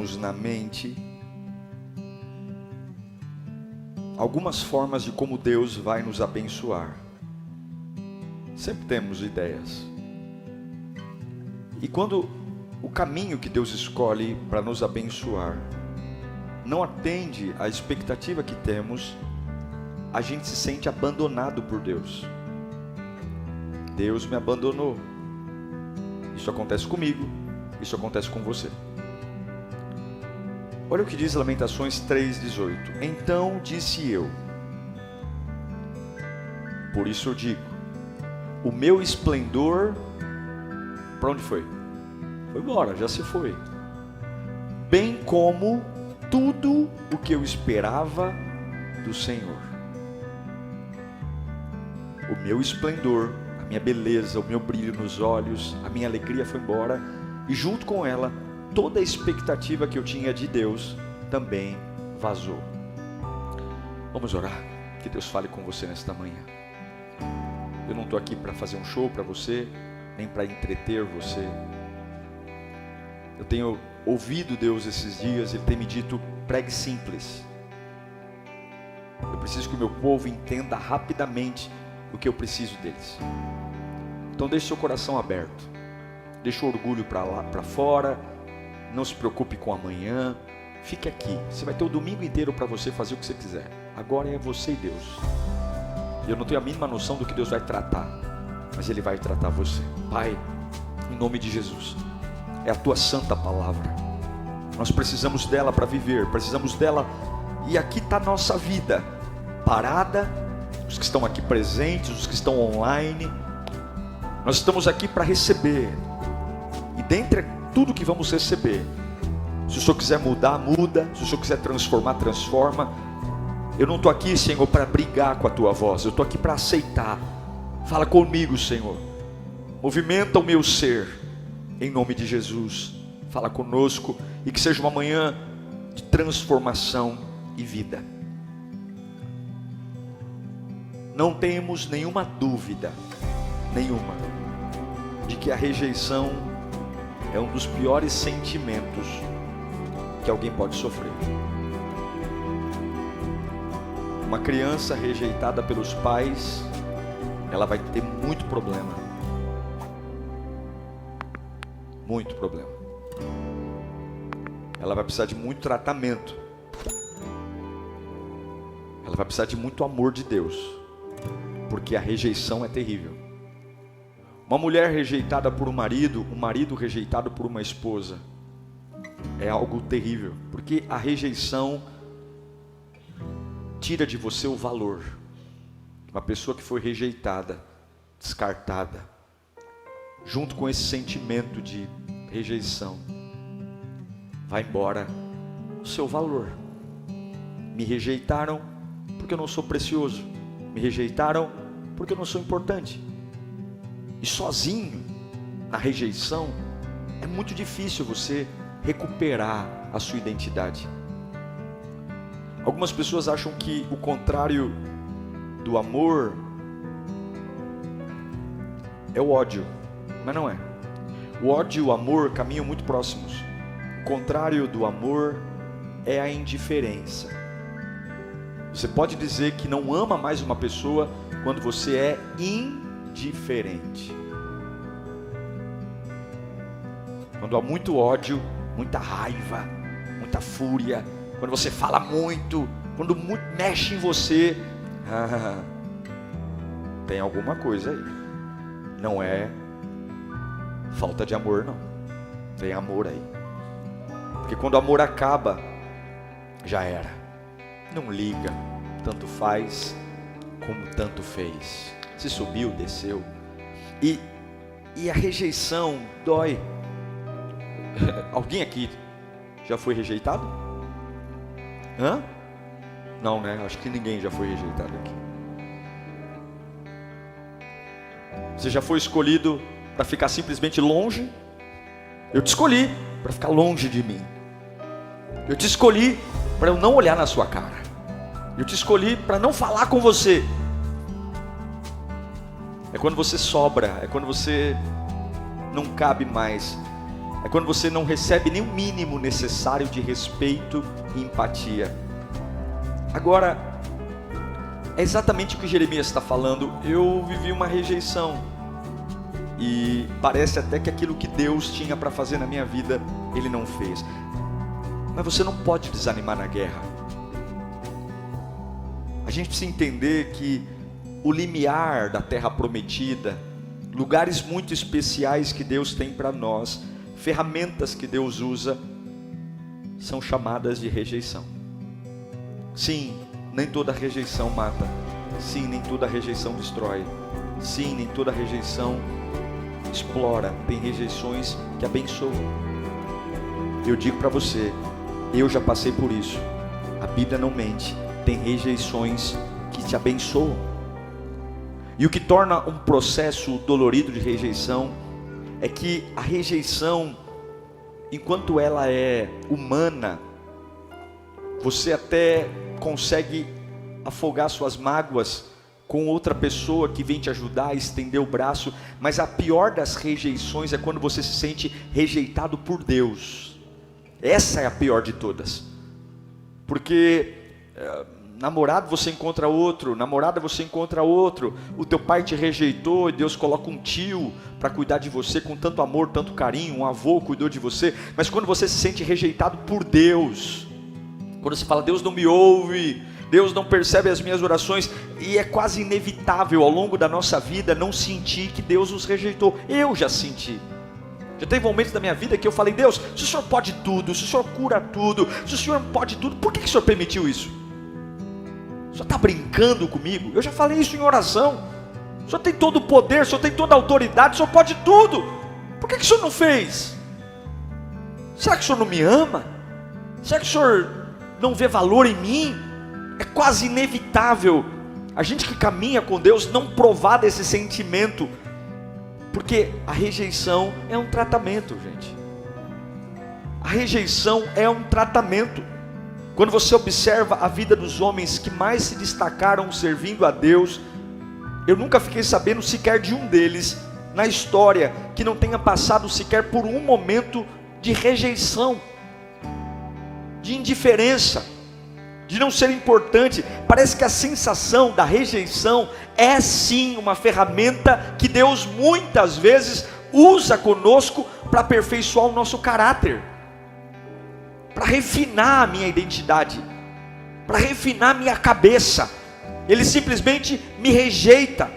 temos na mente algumas formas de como Deus vai nos abençoar. Sempre temos ideias. E quando o caminho que Deus escolhe para nos abençoar não atende à expectativa que temos, a gente se sente abandonado por Deus. Deus me abandonou. Isso acontece comigo, isso acontece com você. Olha o que diz Lamentações 3,18. Então disse eu, por isso eu digo, o meu esplendor, para onde foi? Foi embora, já se foi. Bem como tudo o que eu esperava do Senhor. O meu esplendor, a minha beleza, o meu brilho nos olhos, a minha alegria foi embora. E junto com ela, toda a expectativa que eu tinha de Deus também vazou. Vamos orar, que Deus fale com você nesta manhã. Eu não estou aqui para fazer um show para você, nem para entreter você. Eu tenho ouvido Deus esses dias, Ele tem me dito, pregue simples. Eu preciso que o meu povo entenda rapidamente o que eu preciso deles. Então deixe seu coração aberto, deixe o orgulho para lá, para fora, não se preocupe com amanhã, fique aqui, você vai ter o domingo inteiro para você fazer o que você quiser. Agora é você e Deus. Eu não tenho a mínima noção do que Deus vai tratar, mas Ele vai tratar você. Pai, em nome de Jesus, é a Tua santa palavra, nós precisamos dela para viver, precisamos dela, e aqui está a nossa vida, parada, os que estão aqui presentes, os que estão online, nós estamos aqui para receber, e dentre tudo que vamos receber, se o Senhor quiser mudar, muda, se o Senhor quiser transformar, transforma. Eu não estou aqui, Senhor, para brigar com a Tua voz, eu estou aqui para aceitar. Fala comigo, Senhor, movimenta o meu ser, em nome de Jesus, fala conosco, e que seja uma manhã de transformação e vida. Não temos nenhuma dúvida, nenhuma, de que a rejeição é um dos piores sentimentos que alguém pode sofrer. Uma criança rejeitada pelos pais, ela vai ter muito problema. Muito problema. Ela vai precisar de muito tratamento. Ela vai precisar de muito amor de Deus, porque a rejeição é terrível. Uma mulher rejeitada por um marido rejeitado por uma esposa, é algo terrível, porque a rejeição tira de você o valor. Uma pessoa que foi rejeitada, descartada, junto com esse sentimento de rejeição, vai embora o seu valor. Me rejeitaram porque eu não sou precioso, me rejeitaram porque eu não sou importante. E sozinho, na rejeição, é muito difícil você recuperar a sua identidade. Algumas pessoas acham que o contrário do amor é o ódio, mas não é. O ódio e o amor caminham muito próximos. O contrário do amor é a indiferença. Você pode dizer que não ama mais uma pessoa quando você é indiferente. Quando há muito ódio, muita raiva, muita fúria, quando você fala muito, quando muito mexe em você, tem alguma coisa aí. Não é falta de amor, não. Tem amor aí. Porque quando o amor acaba, já era. Não liga, tanto faz como tanto fez. Se subiu, desceu. E a rejeição dói. Alguém aqui já foi rejeitado? Hã? Não, né? Acho que ninguém já foi rejeitado aqui. Você já foi escolhido para ficar simplesmente longe? Eu te escolhi para ficar longe de mim. Eu te escolhi para eu não olhar na sua cara. Eu te escolhi para não falar com você. É quando você sobra, é quando você não cabe mais. É quando você não recebe nem o mínimo necessário de respeito e empatia. Agora, é exatamente o que Jeremias está falando. Eu vivi uma rejeição. E parece até que aquilo que Deus tinha para fazer na minha vida, Ele não fez. Mas você não pode desanimar na guerra. A gente precisa entender que o limiar da terra prometida, lugares muito especiais que Deus tem para nós, ferramentas que Deus usa, são chamadas de rejeição. Sim, nem toda rejeição mata. Sim, nem toda rejeição destrói. Sim, nem toda rejeição explora. Tem rejeições que abençoam. Eu digo para você, eu já passei por isso. A Bíblia não mente. Tem rejeições que te abençoam. E o que torna um processo dolorido de rejeição é que a rejeição, enquanto ela é humana, você até consegue afogar suas mágoas com outra pessoa que vem te ajudar, estender o braço, mas a pior das rejeições é quando você se sente rejeitado por Deus. Essa é a pior de todas, porque namorado você encontra outro, namorada você encontra outro, o teu pai te rejeitou e Deus coloca um tio para cuidar de você com tanto amor, tanto carinho, um avô cuidou de você, mas quando você se sente rejeitado por Deus, quando você fala, Deus não me ouve, Deus não percebe as minhas orações, e é quase inevitável ao longo da nossa vida não sentir que Deus nos rejeitou. Eu já senti. Já teve momentos da minha vida que eu falei, Deus, se o Senhor pode tudo, se o Senhor cura tudo, se o Senhor pode tudo, por que o Senhor permitiu isso? O Senhor está brincando comigo? Eu já falei isso em oração. O Senhor tem todo o poder, o Senhor tem toda a autoridade, o Senhor pode tudo. Por que o Senhor não fez? Será que o Senhor não me ama? Será que o Senhor não vê valor em mim? É quase inevitável a gente que caminha com Deus não provar desse sentimento, porque a rejeição é um tratamento, gente. A rejeição é um tratamento. Quando você observa a vida dos homens que mais se destacaram servindo a Deus, eu nunca fiquei sabendo sequer de um deles na história que não tenha passado sequer por um momento de rejeição, de indiferença, de não ser importante. Parece que a sensação da rejeição é sim uma ferramenta que Deus muitas vezes usa conosco para aperfeiçoar o nosso caráter, para refinar a minha identidade, para refinar a minha cabeça. Ele simplesmente me rejeita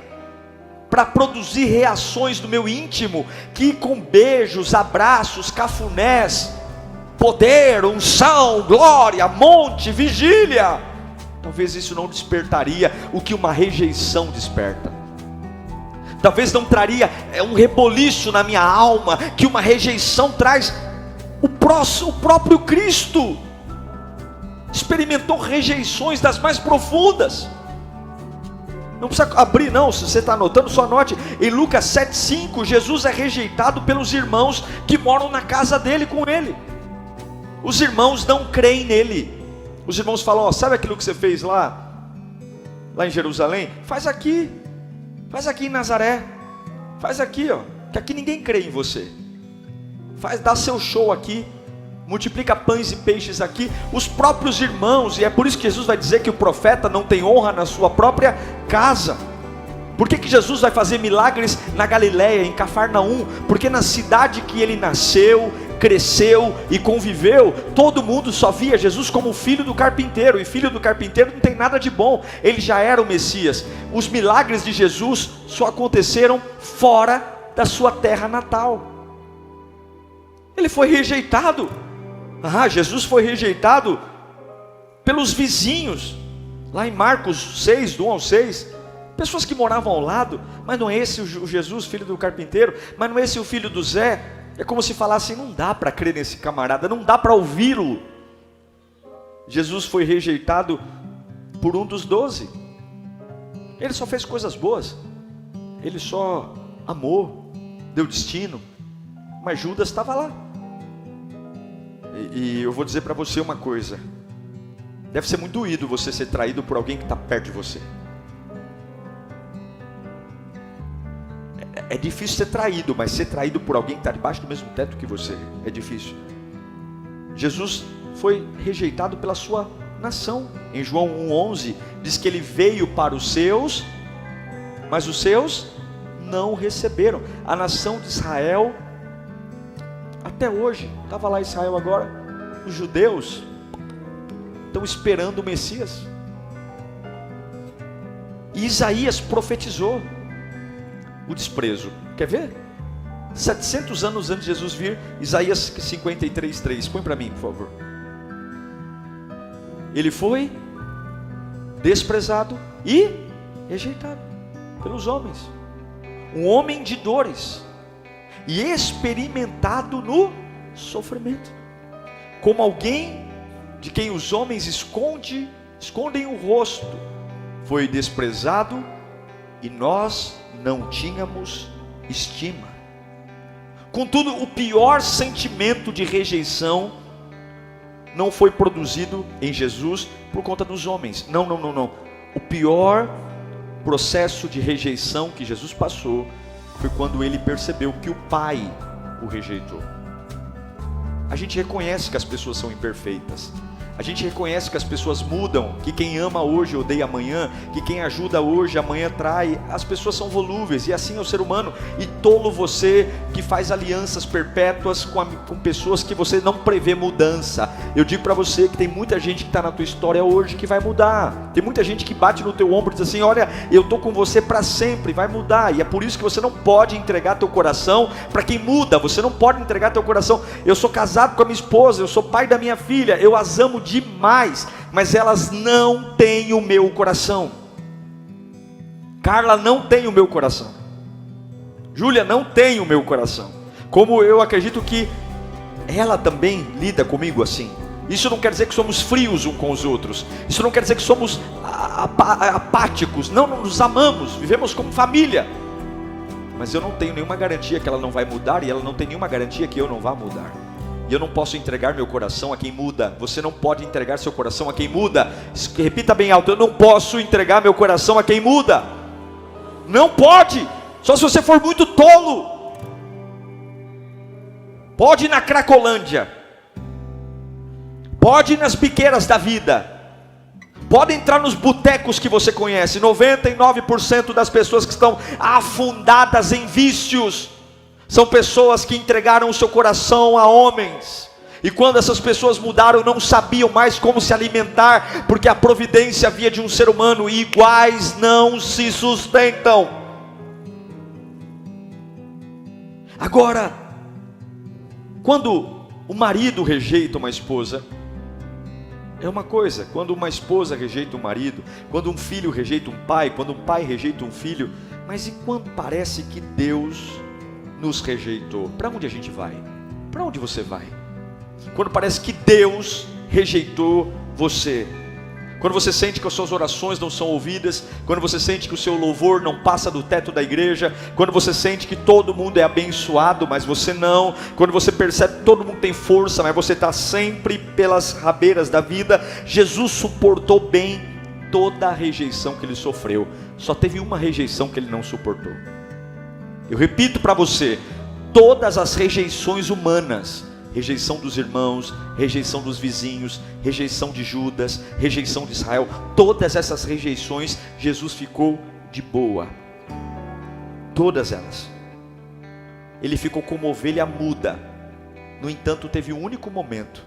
para produzir reações do meu íntimo que com beijos, abraços, cafunés, poder, unção, glória, monte, vigília, talvez isso não despertaria o que uma rejeição desperta. Talvez não traria um reboliço na minha alma que uma rejeição traz. O próprio Cristo experimentou rejeições das mais profundas. Não precisa abrir não, se você está anotando, só anote. Em Lucas 7,5, Jesus é rejeitado pelos irmãos que moram na casa dele com ele. Os irmãos não creem nele. Os irmãos falam, sabe aquilo que você fez lá em Jerusalém? Faz aqui em Nazaré, faz aqui, que aqui ninguém crê em você. Dá seu show aqui, multiplica pães e peixes aqui. Os próprios irmãos, e é por isso que Jesus vai dizer que o profeta não tem honra na sua própria casa. Por que Jesus vai fazer milagres na Galileia, em Cafarnaum? Porque na cidade que ele nasceu, cresceu e conviveu, todo mundo só via Jesus como filho do carpinteiro, e filho do carpinteiro não tem nada de bom. Ele já era o Messias. Os milagres de Jesus só aconteceram fora da sua terra natal. Ele foi rejeitado. Jesus foi rejeitado pelos vizinhos, lá em Marcos 6, do 1 ao 6, pessoas que moravam ao lado. Mas não é esse o Jesus, filho do carpinteiro? Mas não é esse o filho do Zé? É como se falassem, não dá para crer nesse camarada, não dá para ouvi-lo. Jesus foi rejeitado por um dos 12. Ele só fez coisas boas, ele só amou, deu destino, mas Judas estava lá. E eu vou dizer para você uma coisa, deve ser muito doído você ser traído por alguém que está perto de você. É difícil ser traído, mas ser traído por alguém que está debaixo do mesmo teto que você é difícil. Jesus foi rejeitado pela sua nação. Em João 1,11 diz que ele veio para os seus, mas os seus não o receberam. A nação de Israel, até hoje, estava lá Israel agora, os judeus estão esperando o Messias. E Isaías profetizou o desprezo. Quer ver? 700 anos antes de Jesus vir, Isaías 53:3. Põe para mim, por favor. Ele foi desprezado e rejeitado pelos homens, um homem de dores e experimentado no sofrimento, como alguém de quem os homens escondem o rosto. Foi desprezado e nós não tínhamos estima. Contudo, o pior sentimento de rejeição não foi produzido em Jesus por conta dos homens. Não. O pior processo de rejeição que Jesus passou foi quando ele percebeu que o Pai o rejeitou. A gente reconhece que as pessoas são imperfeitas. A gente reconhece que as pessoas mudam, que quem ama hoje odeia amanhã, que quem ajuda hoje amanhã trai. As pessoas são volúveis e assim é o ser humano. E tolo você que faz alianças perpétuas com pessoas que você não prevê mudança. Eu digo para você que tem muita gente que está na tua história hoje que vai mudar. Tem muita gente que bate no teu ombro e diz assim: olha, eu estou com você para sempre, vai mudar. E é por isso que você não pode entregar teu coração para quem muda. Você não pode entregar teu coração. Eu sou casado com a minha esposa, eu sou pai da minha filha, eu as amo demais, mas elas não têm o meu coração. Carla não tem o meu coração, Júlia não tem o meu coração, como eu acredito que ela também lida comigo assim. Isso não quer dizer que somos frios uns com os outros, isso não quer dizer que somos apáticos, não nos amamos, vivemos como família, mas eu não tenho nenhuma garantia que ela não vai mudar, e ela não tem nenhuma garantia que eu não vá mudar. E eu não posso entregar meu coração a quem muda. Você não pode entregar seu coração a quem muda. Repita bem alto: eu não posso entregar meu coração a quem muda. Não pode. Só se você for muito tolo. Pode ir na Cracolândia, pode ir nas biqueiras da vida, pode entrar nos botecos que você conhece. 99% das pessoas que estão afundadas em vícios são pessoas que entregaram o seu coração a homens, e quando essas pessoas mudaram, não sabiam mais como se alimentar, porque a providência havia de um ser humano, e iguais não se sustentam. Agora, quando o marido rejeita uma esposa, é uma coisa. Quando uma esposa rejeita um marido, quando um filho rejeita um pai, quando um pai rejeita um filho, mas e quando parece que Deus nos rejeitou? Para onde a gente vai? Para onde você vai? Quando parece que Deus rejeitou você, quando você sente que as suas orações não são ouvidas, quando você sente que o seu louvor não passa do teto da igreja, quando você sente que todo mundo é abençoado, mas você não, quando você percebe que todo mundo tem força, mas você está sempre pelas rabeiras da vida. Jesus suportou bem toda a rejeição que ele sofreu, só teve uma rejeição que ele não suportou. Eu repito para você: todas as rejeições humanas, rejeição dos irmãos, rejeição dos vizinhos, rejeição de Judas, rejeição de Israel, todas essas rejeições, Jesus ficou de boa. Todas elas. Ele ficou como ovelha muda. No entanto, teve um único momento,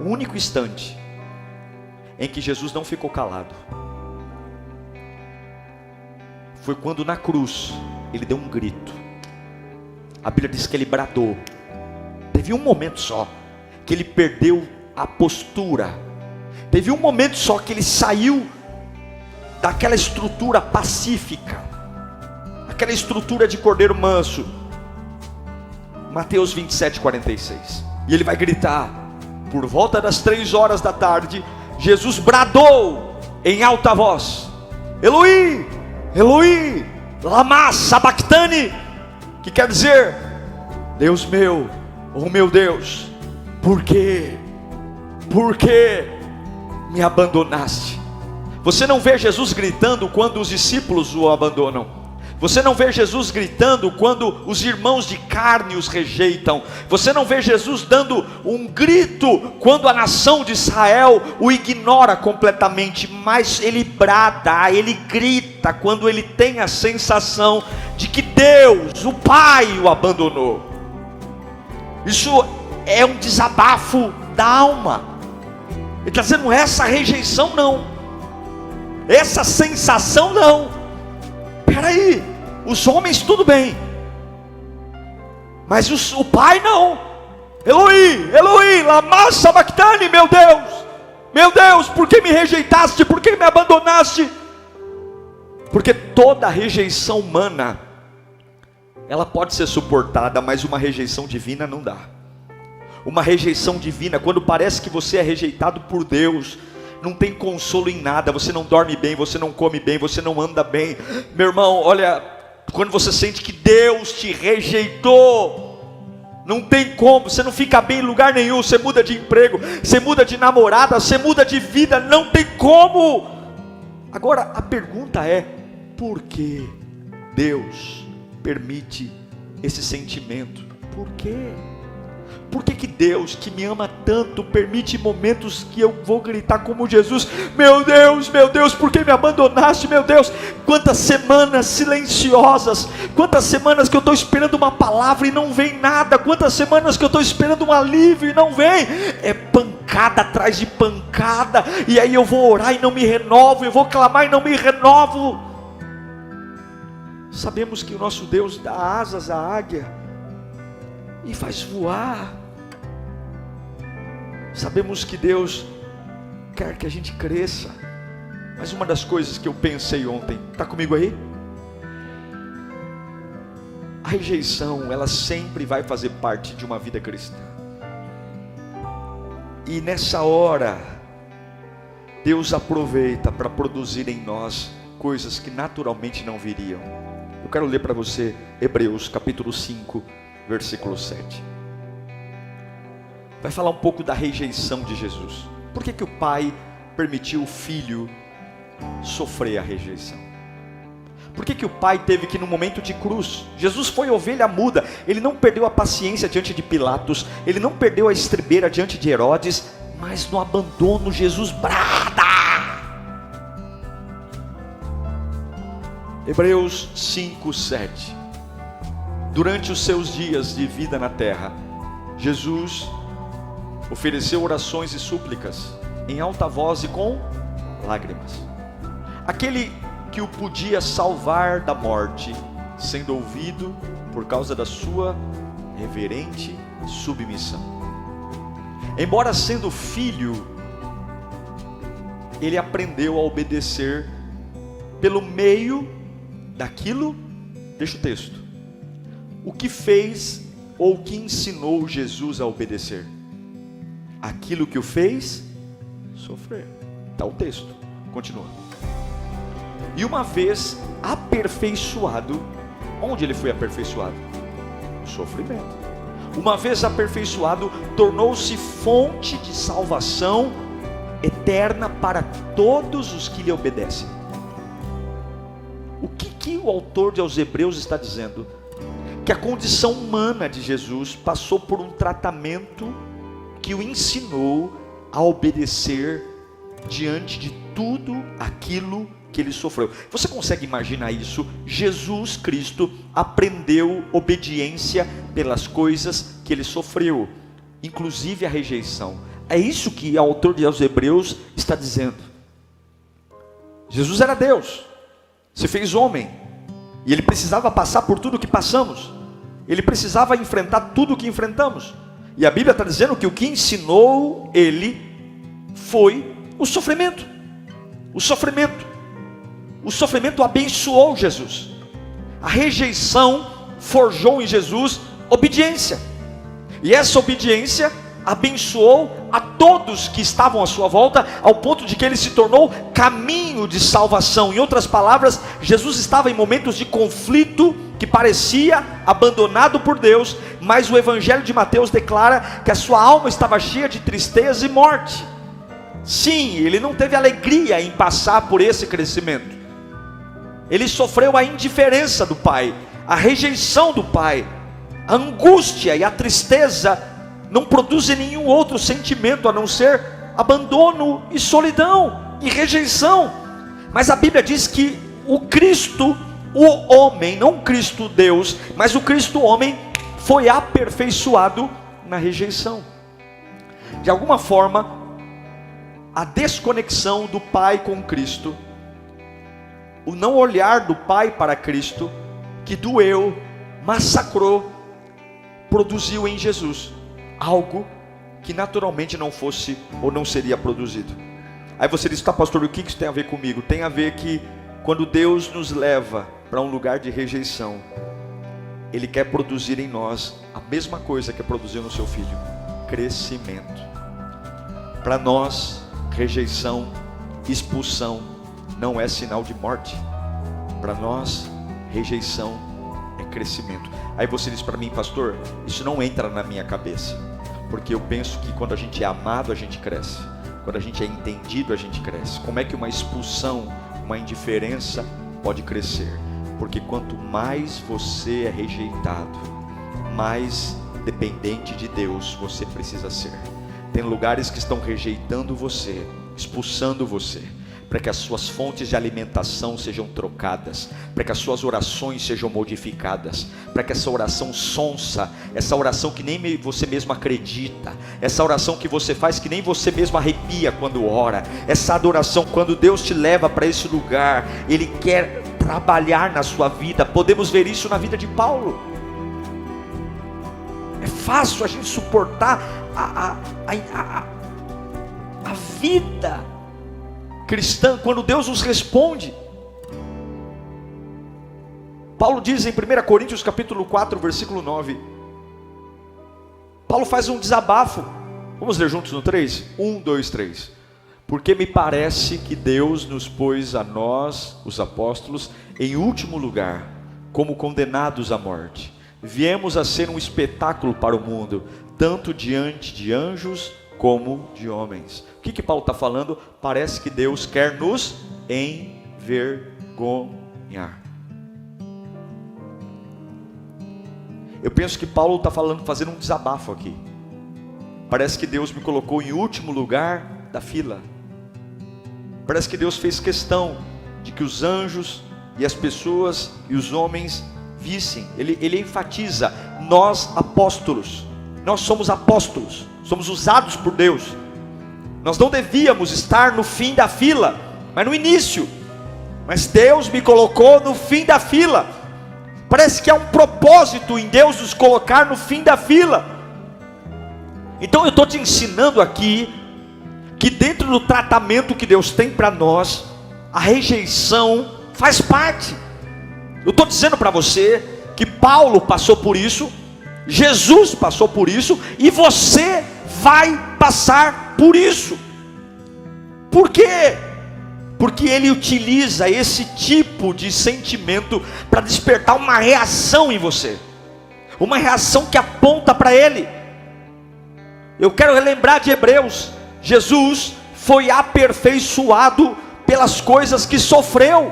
um único instante, em que Jesus não ficou calado. Foi quando na cruz ele deu um grito. A Bíblia diz que ele bradou. Teve um momento só que ele perdeu a postura. Teve um momento só que ele saiu daquela estrutura pacífica, aquela estrutura de cordeiro manso. Mateus 27:46. E ele vai gritar. Por volta das 3 horas da tarde, Jesus bradou em alta voz: Eloi, Eloi, lama sabachthani, que quer dizer: Deus meu, oh meu Deus, por que me abandonaste? Você não vê Jesus gritando quando os discípulos o abandonam. Você não vê Jesus gritando quando os irmãos de carne os rejeitam. Você não vê Jesus dando um grito quando a nação de Israel o ignora completamente. Mas ele brada, ele grita quando ele tem a sensação de que Deus, o Pai, o abandonou. Isso é um desabafo da alma. Ele está dizendo, essa rejeição não, essa sensação não. Peraí, os homens tudo bem, mas o Pai não. Eloi, Eloi, lama sabachthani, meu Deus, por que me rejeitaste, por que me abandonaste? Porque toda rejeição humana, ela pode ser suportada, mas uma rejeição divina não dá. Uma rejeição divina, quando parece que você é rejeitado por Deus, não tem consolo em nada, você não dorme bem, você não come bem, você não anda bem. Meu irmão, olha, quando você sente que Deus te rejeitou, não tem como, você não fica bem em lugar nenhum, você muda de emprego, você muda de namorada, você muda de vida, não tem como. Agora a pergunta é, por que Deus permite esse sentimento? Por quê? Por que Deus, que me ama tanto, permite momentos que eu vou gritar como Jesus, meu Deus, por que me abandonaste, meu Deus? Quantas semanas silenciosas, quantas semanas que eu estou esperando uma palavra e não vem nada, quantas semanas que eu estou esperando um alívio e não vem, é pancada atrás de pancada, e aí eu vou orar e não me renovo, eu vou clamar e não me renovo. Sabemos que o nosso Deus dá asas à águia e faz voar. Sabemos que Deus quer que a gente cresça. Mas uma das coisas que eu pensei ontem, está comigo aí? A rejeição, ela sempre vai fazer parte de uma vida cristã. E nessa hora, Deus aproveita para produzir em nós coisas que naturalmente não viriam. Eu quero ler para você Hebreus capítulo 5, versículo 7. Vai falar um pouco da rejeição de Jesus. Por que o Pai permitiu o Filho sofrer a rejeição? Por que o Pai teve que, no momento de cruz, Jesus foi ovelha muda, ele não perdeu a paciência diante de Pilatos, ele não perdeu a estribeira diante de Herodes, mas no abandono Jesus brada. Hebreus 5, 7. Durante os seus dias de vida na terra, Jesus ofereceu orações e súplicas em alta voz e com lágrimas. Aquele que o podia salvar da morte, sendo ouvido por causa da sua reverente submissão. Embora sendo filho, ele aprendeu a obedecer pelo meio daquilo, deixa o texto, o que fez ou que ensinou Jesus a obedecer? Aquilo que o fez sofrer. Está o texto, continua. E uma vez aperfeiçoado, onde ele foi aperfeiçoado? No sofrimento. Uma vez aperfeiçoado, tornou-se fonte de salvação eterna para todos os que lhe obedecem. O que o autor aos Hebreus está dizendo? Que a condição humana de Jesus passou por um tratamento que o ensinou a obedecer diante de tudo aquilo que ele sofreu. Você consegue imaginar isso? Jesus Cristo aprendeu obediência pelas coisas que ele sofreu, inclusive a rejeição. É isso que o autor aos Hebreus está dizendo. Jesus era Deus, se fez homem, e ele precisava passar por tudo que passamos, ele precisava enfrentar tudo que enfrentamos, e a Bíblia está dizendo que o que ensinou ele foi o sofrimento. O sofrimento abençoou Jesus, a rejeição forjou em Jesus obediência, e essa obediência abençoou a todos que estavam à sua volta, ao ponto de que ele se tornou caminho de salvação. Em outras palavras, Jesus estava em momentos de conflito, que parecia abandonado por Deus, mas o Evangelho de Mateus declara que a sua alma estava cheia de tristeza e morte. Sim, ele não teve alegria em passar por esse crescimento, Ele sofreu a indiferença do pai, a rejeição do pai. A angústia e a tristeza não produzem nenhum outro sentimento a não ser abandono e solidão e rejeição. Mas a Bíblia diz que o Cristo, o homem, não o Cristo Deus, mas o Cristo homem, foi aperfeiçoado na rejeição. De alguma forma, a desconexão do Pai com Cristo, o não olhar do Pai para Cristo, que doeu, massacrou, produziu em Jesus algo que naturalmente não fosse ou não seria produzido. Aí você diz, tá pastor, o que isso tem a ver comigo? Tem a ver que quando Deus nos leva para um lugar de rejeição, Ele quer produzir em nós a mesma coisa que produziu no seu filho: crescimento. Para nós, rejeição, expulsão não é sinal de morte. Para nós, rejeição é crescimento. Aí você diz para mim, pastor, isso não entra na minha cabeça, porque eu penso que quando a gente é amado, a gente cresce. Quando a gente é entendido, a gente cresce. Como é que uma expulsão, uma indiferença pode crescer? Porque quanto mais você é rejeitado, mais dependente de Deus você precisa ser. Tem lugares que estão rejeitando você, expulsando você, para que as suas fontes de alimentação sejam trocadas, para que as suas orações sejam modificadas, para que essa oração sonsa, essa oração que nem você mesmo acredita, essa oração que você faz que nem você mesmo arrepia quando ora, essa adoração, quando Deus te leva para esse lugar, Ele quer trabalhar na sua vida. Podemos ver isso na vida de Paulo. É fácil a gente suportar a vida cristã quando Deus nos responde. Paulo diz em 1 Coríntios capítulo 4, versículo 9. Paulo faz um desabafo. Vamos ler juntos no 3? 1, 2, 3. Porque me parece que Deus nos pôs a nós, os apóstolos, em último lugar, como condenados à morte. Viemos a ser um espetáculo para o mundo, tanto diante de anjos como de homens. O que Paulo está falando? Parece que Deus quer nos envergonhar. Eu penso que Paulo está fazendo um desabafo aqui. Parece que Deus me colocou em último lugar da fila. Parece que Deus fez questão de que os anjos e as pessoas e os homens vissem. Ele enfatiza: nós apóstolos, nós somos apóstolos, somos usados por Deus. Nós não devíamos estar no fim da fila, mas no início. Mas Deus me colocou no fim da fila. Parece que há um propósito em Deus nos colocar no fim da fila. Então eu estou te ensinando aqui que dentro do tratamento que Deus tem para nós, a rejeição faz parte. Eu estou dizendo para você que Paulo passou por isso, Jesus passou por isso, e você vai passar por isso. Por quê? Porque Ele utiliza esse tipo de sentimento para despertar uma reação em você, uma reação que aponta para Ele. Eu quero relembrar de Hebreus. Jesus foi aperfeiçoado pelas coisas que sofreu.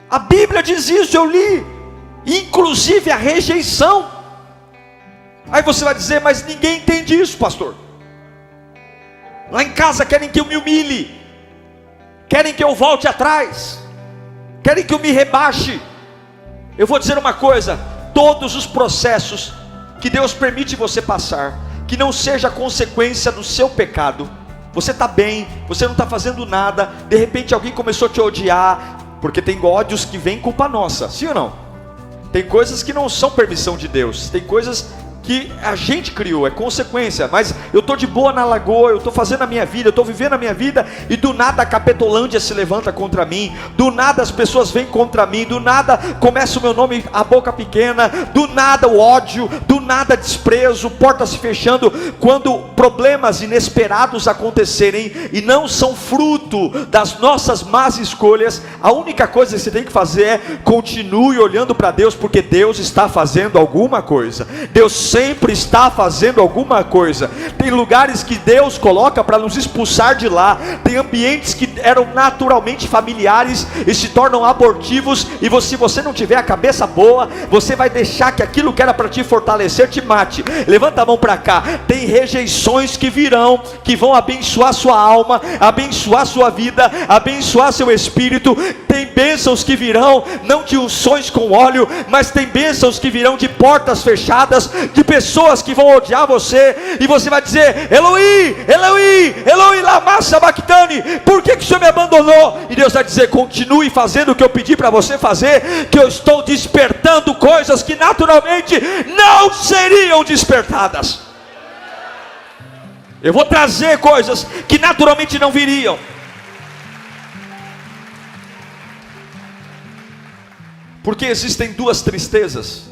A Bíblia diz isso, eu li, inclusive a rejeição. Aí você vai dizer, mas ninguém entende isso, pastor. Lá em casa querem que eu me humilhe, querem que eu volte atrás, querem que eu me rebaixe. Eu vou dizer uma coisa: todos os processos que Deus permite você passar, que não seja consequência do seu pecado. Você está bem, você não está fazendo nada, de repente alguém começou a te odiar, porque tem ódios que vêm culpa nossa, sim ou não? Tem coisas que não são permissão de Deus, tem coisas que a gente criou, é consequência. Mas eu estou de boa na lagoa, eu estou fazendo a minha vida, eu estou vivendo a minha vida, e do nada a Capetolândia se levanta contra mim, do nada as pessoas vêm contra mim, do nada começa o meu nome, a boca pequena, do nada o ódio, do nada desprezo, portas se fechando. Quando problemas inesperados acontecerem e não são fruto das nossas más escolhas, a única coisa que você tem que fazer é continue olhando para Deus, porque Deus está fazendo alguma coisa. Deus sempre está fazendo alguma coisa. Tem lugares que Deus coloca para nos expulsar de lá, tem ambientes que eram naturalmente familiares e se tornam abortivos, e se você não tiver a cabeça boa, você vai deixar que aquilo que era para te fortalecer te mate. Levanta a mão para cá. Tem rejeições que virão, que vão abençoar sua alma, abençoar sua vida, abençoar seu espírito. Tem bênçãos que virão, não de unções com óleo, mas tem bênçãos que virão de portas fechadas, de pessoas que vão odiar você, e você vai dizer: Eloi, Eloi, Eloi lama sabachthani, por que o Senhor me abandonou? E Deus vai dizer: continue fazendo o que eu pedi para você fazer, que eu estou despertando coisas que naturalmente não seriam despertadas. Eu vou trazer coisas que naturalmente não viriam. Porque existem duas tristezas.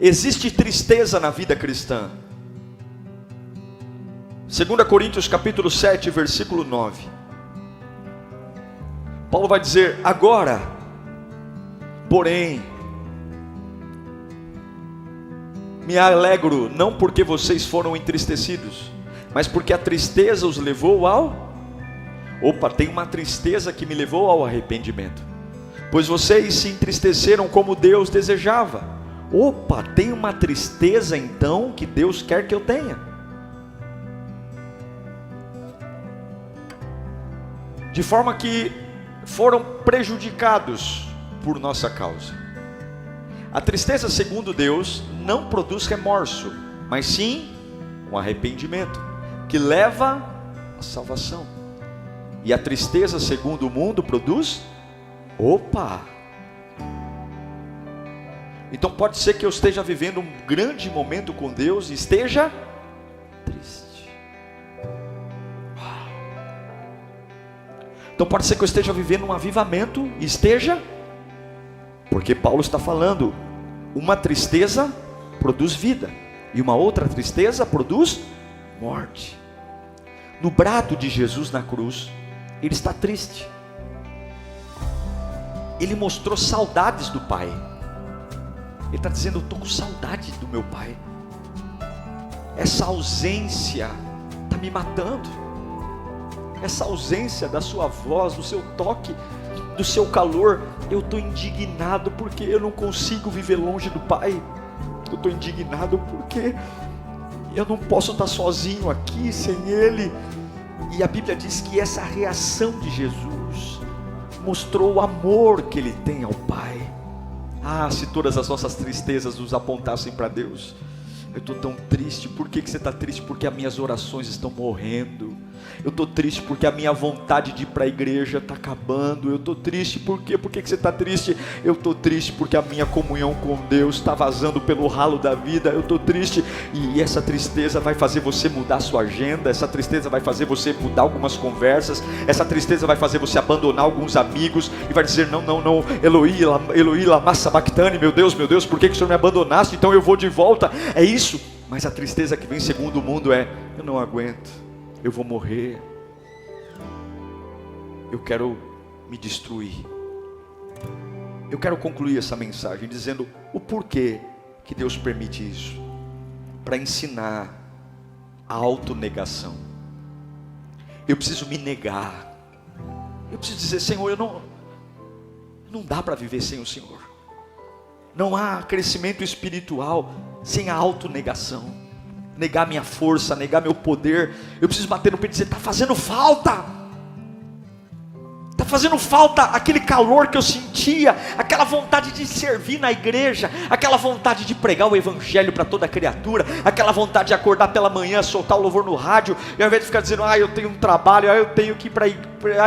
Existe tristeza na vida cristã. 2 Coríntios capítulo 7, versículo 9. Paulo vai dizer: agora, porém, me alegro, não porque vocês foram entristecidos, mas porque a tristeza os levou ao... tem uma tristeza que me levou ao arrependimento. Pois vocês se entristeceram como Deus desejava. Tem uma tristeza então que Deus quer que eu tenha. De forma que foram prejudicados por nossa causa. A tristeza, segundo Deus, não produz remorso, mas sim um arrependimento que leva à salvação. E a tristeza, segundo o mundo, produz... Então pode ser que eu esteja vivendo um grande momento com Deus e esteja triste. Então pode ser que eu esteja vivendo um avivamento e esteja... Porque Paulo está falando, uma tristeza produz vida, e uma outra tristeza produz morte. No brado de Jesus na cruz, ele está triste. Ele mostrou saudades do Pai. Ele está dizendo: eu estou com saudade do meu Pai. Essa ausência está me matando. Essa ausência da sua voz, do seu toque, do seu calor. Eu estou indignado porque eu não consigo viver longe do Pai. Eu estou indignado porque eu não posso estar sozinho aqui sem Ele. E a Bíblia diz que essa reação de Jesus mostrou o amor que Ele tem ao Pai. Se todas as nossas tristezas nos apontassem para Deus. Eu estou tão triste. Por que você está triste? Porque as minhas orações estão morrendo. Eu estou triste porque a minha vontade de ir para a igreja está acabando. Eu estou triste por quê? Por que você está triste? Eu estou triste porque a minha comunhão com Deus está vazando pelo ralo da vida. Eu estou triste. E essa tristeza vai fazer você mudar a sua agenda. Essa tristeza vai fazer você mudar algumas conversas. Essa tristeza vai fazer você abandonar alguns amigos. E vai dizer: não, Eloi lama sabachthani, meu Deus, por que o Senhor me abandonaste? Então eu vou de volta. É isso. Mas a tristeza que vem segundo o mundo é: eu não aguento, eu vou morrer, eu quero me destruir. Eu quero concluir essa mensagem dizendo o porquê que Deus permite isso. Para ensinar a autonegação. Eu preciso me negar. Eu preciso dizer: Senhor, não dá para viver sem o Senhor. Não há crescimento espiritual sem a autonegação. Negar minha força, negar meu poder. Eu preciso bater no peito e dizer: está fazendo falta. Está fazendo falta aquele calor que eu sentia, aquela vontade de servir na igreja, aquela vontade de pregar o evangelho para toda criatura, aquela vontade de acordar pela manhã, soltar o louvor no rádio, e ao invés de ficar dizendo: eu tenho um trabalho, eu tenho que ir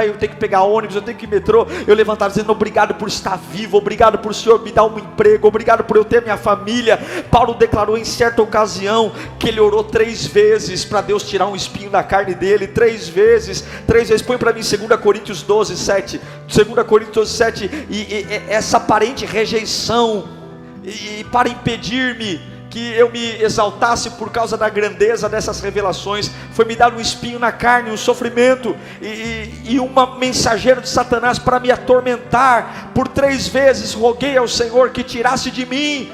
eu tenho que pegar ônibus, eu tenho que ir metrô, eu levantar dizendo: obrigado por estar vivo, obrigado por o Senhor me dar um emprego, obrigado por eu ter minha família. Paulo declarou em certa ocasião que ele orou 3 vezes para Deus tirar um espinho da carne dele. 3 vezes, põe para mim 2 Coríntios 12, 7, 2 Coríntios 12, 7, e essa aparente rejeição, e para impedir-me que eu me exaltasse por causa da grandeza dessas revelações, foi me dar um espinho na carne, um sofrimento, e uma mensageira de Satanás para me atormentar. Por 3 vezes roguei ao Senhor que tirasse de mim,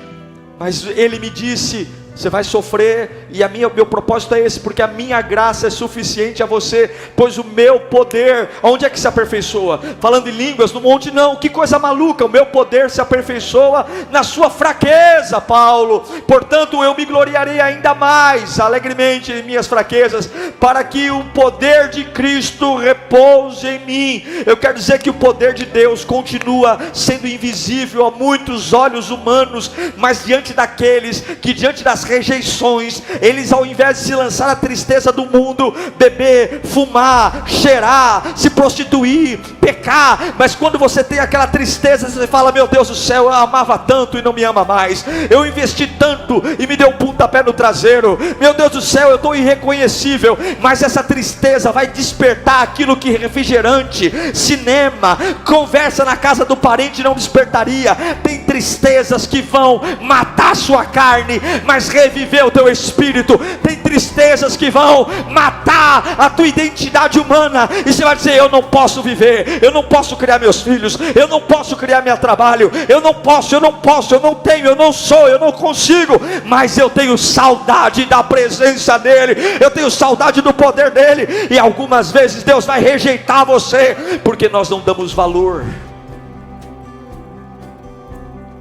mas Ele me disse: Você vai sofrer, e meu propósito é esse, porque a minha graça é suficiente a você, pois o meu poder, onde é que se aperfeiçoa? Falando em línguas, no monte não, que coisa maluca, o meu poder se aperfeiçoa na sua fraqueza, Paulo. Portanto eu me gloriarei ainda mais, alegremente em minhas fraquezas, para que o poder de Cristo repouse em mim. Eu quero dizer que o poder de Deus continua sendo invisível a muitos olhos humanos, mas diante daqueles que, diante das rejeições, eles, ao invés de se lançar à tristeza do mundo, beber, fumar, cheirar, se prostituir, pecar, mas quando você tem aquela tristeza, você fala: meu Deus do céu, eu amava tanto e não me ama mais, eu investi tanto e me deu um pontapé no traseiro, meu Deus do céu, eu estou irreconhecível. Mas essa tristeza vai despertar aquilo que refrigerante, cinema, conversa na casa do parente não despertaria. Tem tristezas que vão matar a sua carne, mas reviver o teu espírito. Tem tristezas que vão matar a tua identidade humana, e você vai dizer: eu não posso viver, eu não posso criar meus filhos, eu não posso criar meu trabalho, eu não posso, eu não tenho, eu não sou, eu não consigo, mas eu tenho saudade da presença dele, eu tenho saudade do poder dele. E algumas vezes Deus vai rejeitar você, porque nós não damos valor,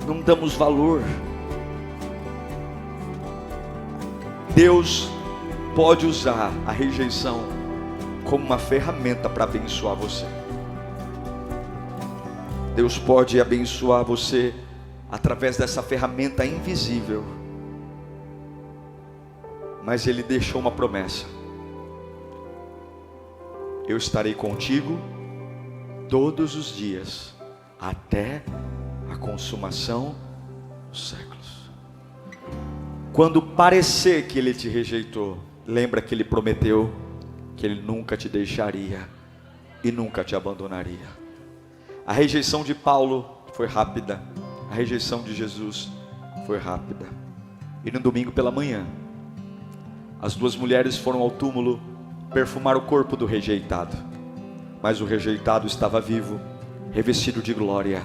não damos valor. Deus pode usar a rejeição como uma ferramenta para abençoar você. Deus pode abençoar você através dessa ferramenta invisível, mas Ele deixou uma promessa: eu estarei contigo todos os dias, até a consumação dos séculos. Quando parecer que Ele te rejeitou, lembra que Ele prometeu que Ele nunca te deixaria e nunca te abandonaria. A rejeição de Paulo foi rápida, a rejeição de Jesus foi rápida. E no domingo pela manhã, as duas mulheres foram ao túmulo perfumar o corpo do rejeitado, mas o rejeitado estava vivo, revestido de glória,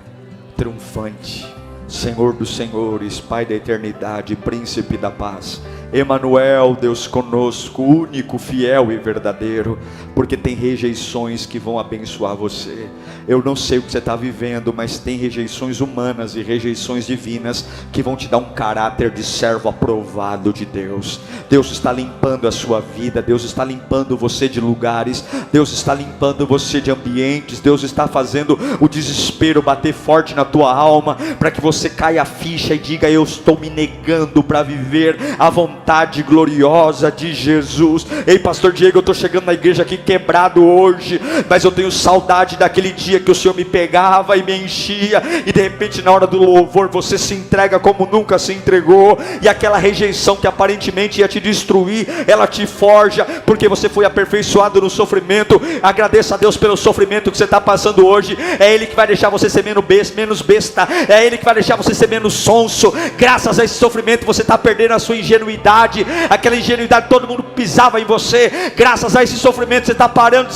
triunfante, Senhor dos senhores, Pai da eternidade, Príncipe da paz, Emanuel, Deus conosco, único, fiel e verdadeiro. Porque tem rejeições que vão abençoar você. Eu não sei o que você está vivendo, mas tem rejeições humanas e rejeições divinas que vão te dar um caráter de servo aprovado de Deus. Deus está limpando a sua vida, Deus está limpando você de lugares, Deus está limpando você de ambientes, Deus está fazendo o desespero bater forte na tua alma, para que você caia a ficha e diga: eu estou me negando para viver a vontade gloriosa de Jesus. Ei, pastor Diego, eu estou chegando na igreja aqui quebrado hoje, mas eu tenho saudade daquele dia que o Senhor me pegava e me enchia, e de repente na hora do louvor você se entrega como nunca se entregou, e aquela rejeição que aparentemente ia te destruir, ela te forja, porque você foi aperfeiçoado no sofrimento. Agradeça a Deus pelo sofrimento que você está passando hoje. É Ele que vai deixar você ser menos besta, é Ele que vai deixar você ser menos sonso. Graças a esse sofrimento você está perdendo a sua ingenuidade, aquela ingenuidade, todo mundo pisava em você. Graças a esse sofrimento você está parando de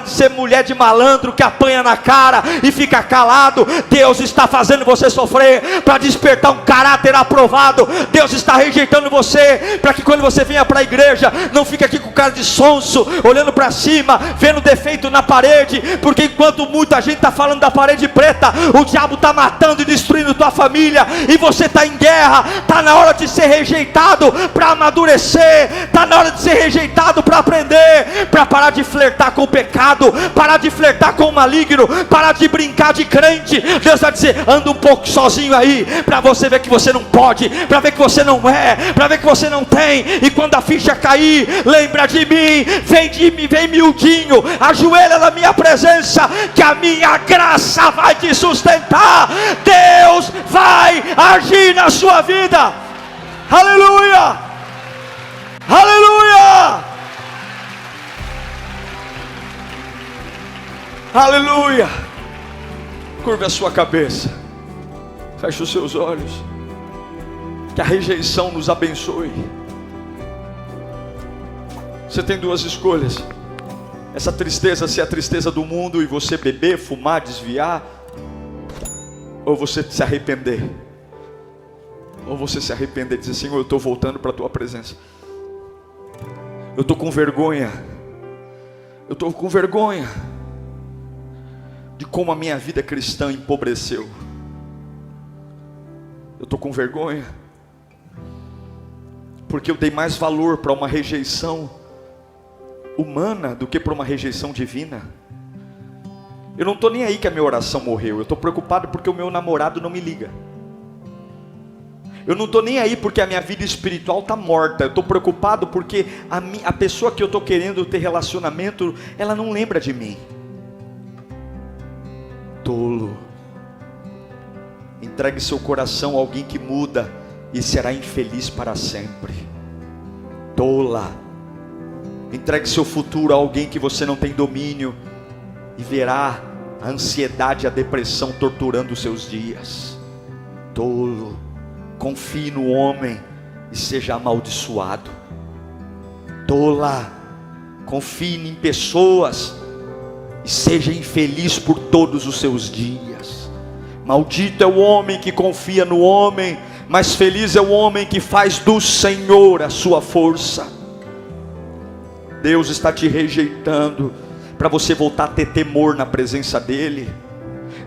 ser mulher de malandro que apanha na cara e fica calado. Deus está fazendo você sofrer para despertar um caráter aprovado. Deus está rejeitando você para que quando você venha para a igreja não fique aqui com cara de sonso, olhando para cima, vendo defeito na parede, porque enquanto muita gente está falando da parede preta, o diabo está matando e destruindo tua família, e você está em guerra. Está na hora de ser rejeitado para amadurecer, está na hora de ser rejeitado para aprender, para parar de flertar com o pecado, parar de flertar com o maligno, parar de brincar de crente. Deus vai dizer: anda um pouco sozinho aí, para você ver que você não pode, para ver que você não é, para ver que você não tem. E quando a ficha cair, lembra de mim, vem miudinho, ajoelha na minha presença, que a minha graça vai te sustentar. Deus vai agir na sua vida. Aleluia, aleluia, aleluia. Curva a sua cabeça, feche os seus olhos. Que a rejeição nos abençoe. Você tem duas escolhas: essa tristeza ser a tristeza do mundo e você beber, fumar, desviar, ou você se arrepender, Ou você se arrepender e dizer: Senhor, eu estou voltando para a tua presença. Eu estou com vergonha. Eu estou com vergonha de como a minha vida cristã empobreceu. Eu estou com vergonha porque eu dei mais valor para uma rejeição humana do que para uma rejeição divina. Eu não estou nem aí que a minha oração morreu. Eu estou preocupado porque o meu namorado não me liga. Eu não estou nem aí porque a minha vida espiritual está morta. Eu estou preocupado porque a pessoa que eu estou querendo ter relacionamento, ela não lembra de mim. Tolo. Entregue seu coração a alguém que muda e será infeliz para sempre. Tola. Entregue seu futuro a alguém que você não tem domínio e verá a ansiedade e a depressão torturando os seus dias. Tolo. Confie no homem e seja amaldiçoado. Tola. Confie em pessoas e seja infeliz por todos os seus dias. Maldito é o homem que confia no homem, mas feliz é o homem que faz do Senhor a sua força. Deus está te rejeitando para você voltar a ter temor na presença dEle.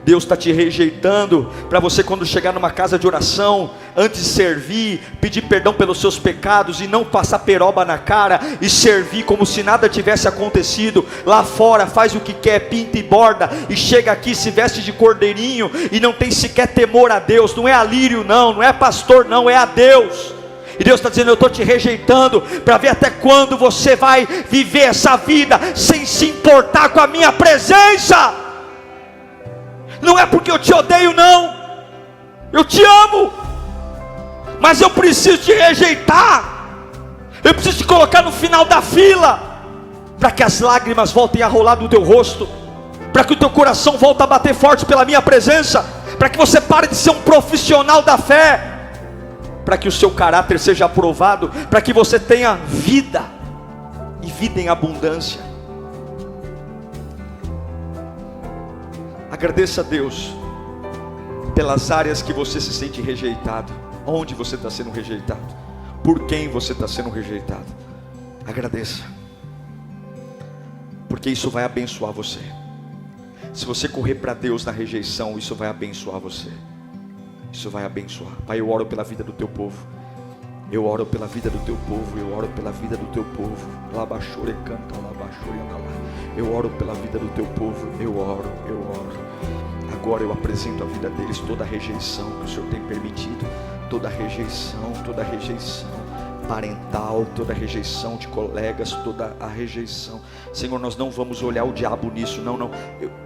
Deus está te rejeitando para você, quando chegar numa casa de oração, antes de servir, pedir perdão pelos seus pecados e não passar peroba na cara e servir como se nada tivesse acontecido. Lá fora faz o que quer, pinta e borda, e chega aqui, se veste de cordeirinho e não tem sequer temor a Deus. Não é a lírio não, não é pastor não, é a Deus. E Deus está dizendo: eu estou te rejeitando para ver até quando você vai viver essa vida sem se importar com a minha presença. Não é porque eu te odeio não, eu te amo, mas eu preciso te rejeitar. Eu preciso te colocar no final da fila, para que as lágrimas voltem a rolar do teu rosto, para que o teu coração volte a bater forte pela minha presença, para que você pare de ser um profissional da fé, para que o seu caráter seja aprovado, para que você tenha vida, e vida em abundância. Agradeça a Deus pelas áreas que você se sente rejeitado. Onde você está sendo rejeitado? Por quem você está sendo rejeitado? Agradeça, porque isso vai abençoar você. Se você correr para Deus na rejeição, isso vai abençoar você. Isso vai abençoar. Pai, eu oro pela vida do teu povo. Eu oro pela vida do teu povo. Eu oro pela vida do teu povo. Labachore canta, labachore cala. Eu oro pela vida do teu povo. Eu oro. Agora eu apresento a vida deles, toda a rejeição que o Senhor tem permitido, toda a rejeição parental, toda a rejeição de colegas, toda a rejeição. Senhor, nós não vamos olhar o diabo nisso, não.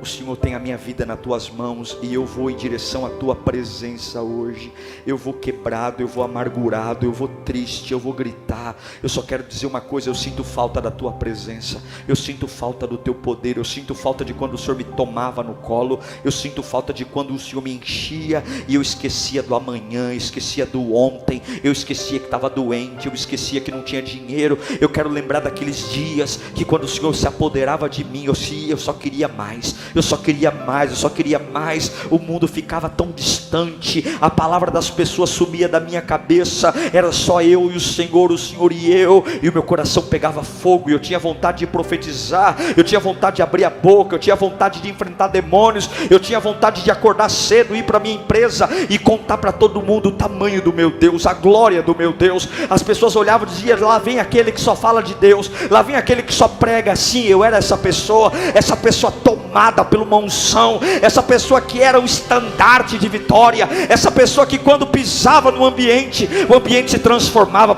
O Senhor tem a minha vida nas tuas mãos e eu vou em direção à tua presença hoje. Eu vou quebrado, eu vou amargurado, eu vou triste, eu vou gritar. Eu só quero dizer uma coisa: eu sinto falta da tua presença, eu sinto falta do teu poder, eu sinto falta de quando o Senhor me tomava no colo, eu sinto falta de quando o Senhor me enchia e eu esquecia do amanhã, esquecia do ontem, eu esquecia que estava doente, eu esquecia que não tinha dinheiro. Eu quero lembrar daqueles dias que quando o Senhor se apoderava de mim, eu só queria mais, eu só queria mais. O mundo ficava tão distante, a palavra das pessoas sumia da minha cabeça, era só eu e o Senhor e eu, e o meu coração pegava fogo, e eu tinha vontade de profetizar, eu tinha vontade de abrir a boca, eu tinha vontade de enfrentar demônios, eu tinha vontade de acordar cedo, ir para minha empresa e contar para todo mundo o tamanho do meu Deus, a glória do meu Deus. As pessoas olhavam e diziam: lá vem aquele que só fala de Deus, lá vem aquele que só prega. Sim, eu era essa pessoa tomada por uma unção, essa pessoa que era o estandarte de vitória, essa pessoa que quando pisava no ambiente, o ambiente se transformava,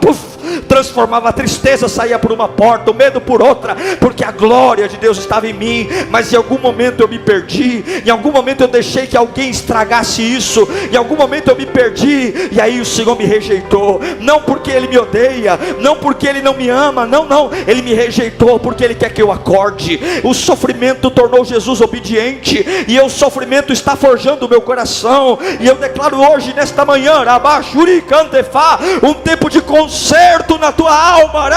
transformava, a tristeza saía por uma porta, o medo por outra, porque a glória de Deus estava em mim. Mas em algum momento eu me perdi, em algum momento eu deixei que alguém estragasse isso, em algum momento eu me perdi, e aí o Senhor me rejeitou, não porque Ele me odeia, não porque Ele não me ama, não, Ele me rejeitou porque Ele quer que eu acorde. O sofrimento tornou Jesus obediente, e o sofrimento está forjando o meu coração, e eu declaro hoje, nesta manhã, um tempo de conserto na tua alma.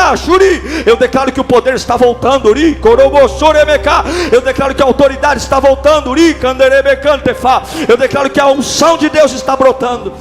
Eu declaro que o poder está voltando, eu declaro que a autoridade está voltando, eu declaro que a unção de Deus está brotando.